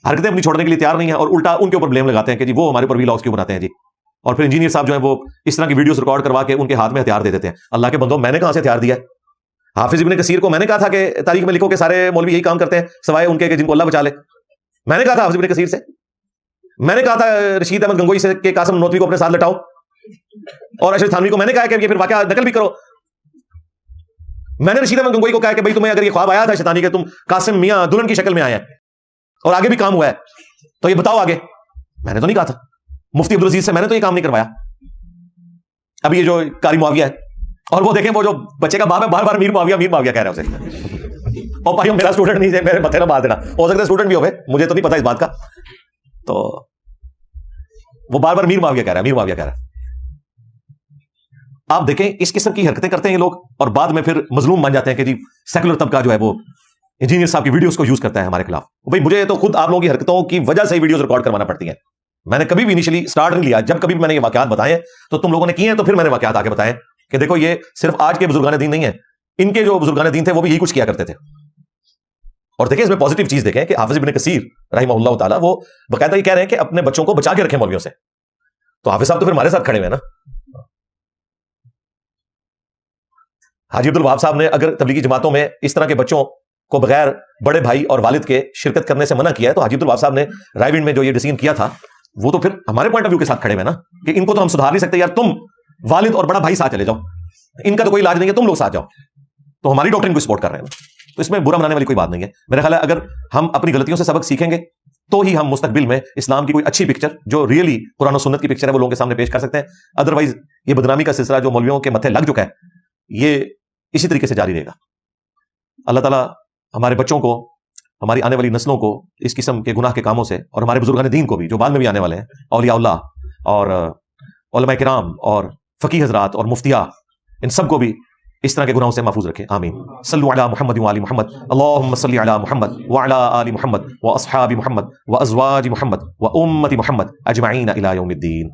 حرکتیں اپنی چھوڑنے کے لیے تیار نہیں ہیں, اور الٹا ان کے اوپر بلیم لگاتے ہیں کہ جی وہ ہمارے اوپر ویلاگز کیوں بناتے ہیں جی. اور پھر انجینئر صاحب جو ہیں وہ اس طرح کی ویڈیوز ریکارڈ کروا کے ان کے ہاتھ میں ہتھیار دے دیتے ہیں. اللہ کے بندوں, میں نے کہاں سے ہتھیار دیا ہے؟ حافظ ابن کثیر کو میں نے کہا تھا کہ تاریخ میں لکھو کہ سارے مولوی یہی کام کرتے ہیں سوائے ان کے کہ جن کو اللہ بچا لے. میں نے کہا تھا حافظ ابن کثیر سے میں نے کہا تھا رشید احمد گنگوئی سے کہ قاسم نوتوی کو اپنے ساتھ لٹاؤ، اور اشرف تھانوی کو میں نے کہا کہ یہ پھر واقعہ نقل بھی کرو. میں نے رشید احمد گنگوئی کو کہا کہ بھائی تمہیں اگر یہ خواب آیا تھا شیطانی کہ تم قاسم میاں دلہن کی شکل میں آئے ہیں اور آگے بھی کام ہوا ہے تو یہ بتاؤ آگے. میں نے تو نہیں کہا تھا. مفتی عبدالعزیز سے میں نے تو یہ کام نہیں کروایا. اب یہ جو قاری معاویہ ہے، اور وہ دیکھیں وہ جو بچے کا باپ ہے بار بار میر معاویہ کہہ رہا ہے اسے. اور بھائی میرا اسٹوڈنٹ نہیں ہے، میرے متھے نہ مار دینا، ہو سکتا ہے اسٹوڈنٹ بھی ہوئے، مجھے تو نہیں پتا اس بات کا. تو وہ بار بار میر معاویہ کہہ رہا ہے. آپ دیکھیں اس قسم کی حرکتیں کرتے ہیں یہ لوگ، اور بعد میں پھر مظلوم مان جاتے ہیں کہ جی سیکولر طبقہ جو ہے وہ انجینئر صاحب کی ویڈیوز کو یوز کرتا ہے ہمارے خلاف. بھائی مجھے تو خود آپ لوگوں کی حرکتوں کی وجہ سے ویڈیوز ریکارڈ کروانا پڑتی ہیں. میں نے کبھی بھی انیشلی سٹارٹ نہیں لیا، جب کبھی بھی میں نے یہ واقعات بتائے تو تم لوگوں نے کیے ہیں، تو پھر میں نے واقعات آگے بتائے کہ دیکھو یہ صرف آج کے بزرگان دین نہیں ہیں، ان کے جو بزرگان دین تھے وہ بھی یہی کچھ کیا کرتے تھے. اور دیکھیں اس میں پازیٹیو چیز دیکھیں کہ حافظ ابن کثیر رحمہ اللہ تعالیٰ وہ باقاعدہ یہ کہہ رہے ہیں کہ اپنے بچوں کو بچا کے رکھیں مولویوں سے. تو حافظ صاحب تو پھر ہمارے ساتھ کھڑے ہوئے ہیں نا. حاجی عبد الوہاب صاحب نے اگر تبلیغی جماعتوں میں اس طرح کے بچوں کو بغیر بڑے بھائی اور والد کے شرکت کرنے سے منع کیا ہے، تو حاجی عبد الوہاب صاحب نے رائے ونڈ میں جو یہ ڈیسیژن کیا تھا وہ تو پھر ہمارے پوائنٹ آف ویو کے ساتھ کھڑے ہوئے نا کہ ان کو تو ہم سدھار نہیں سکتے یار، تم والد اور بڑا بھائی ساتھ چلے جاؤ، ان کا تو کوئی علاج نہیں ہے، تم لوگ ساتھ جاؤ. تو ہماری ڈاکٹرین کو سپورٹ کر رہے ہیں نا. تو اس میں برا منانے والی کوئی بات نہیں ہے. میرا خیال ہے اگر ہم اپنی غلطیوں سے سبق سیکھیں گے تو ہی ہم مستقبل میں اسلام کی کوئی اچھی پکچر جو ریئلی قرآن و سنت کی پکچر ہے وہ لوگوں کے سامنے پیش کر سکتے ہیں. ادروائز یہ بدنامی کا سلسلہ جو مولویوں کے متھے لگ چکا ہے یہ اسی طریقے سے جاری رہے گا. اللہ تعالیٰ ہمارے بچوں کو، ہماری آنے والی نسلوں کو اس قسم کے گناہ کے کاموں سے، اور ہمارے بزرگان دین کو بھی جو بعد میں بھی آنے والے ہیں، اولیاء اللہ اور علماء کرام اور فقیہ حضرات اور مفتیاء، ان سب کو بھی اس طرح کے گناہوں سے محفوظ رکھے. آمین. صلوا علی محمد و آل محمد. اللهم صل علی محمد وعلى آل محمد واصحاب محمد وازواج محمد وامة محمد اجمعین الی یوم الدین.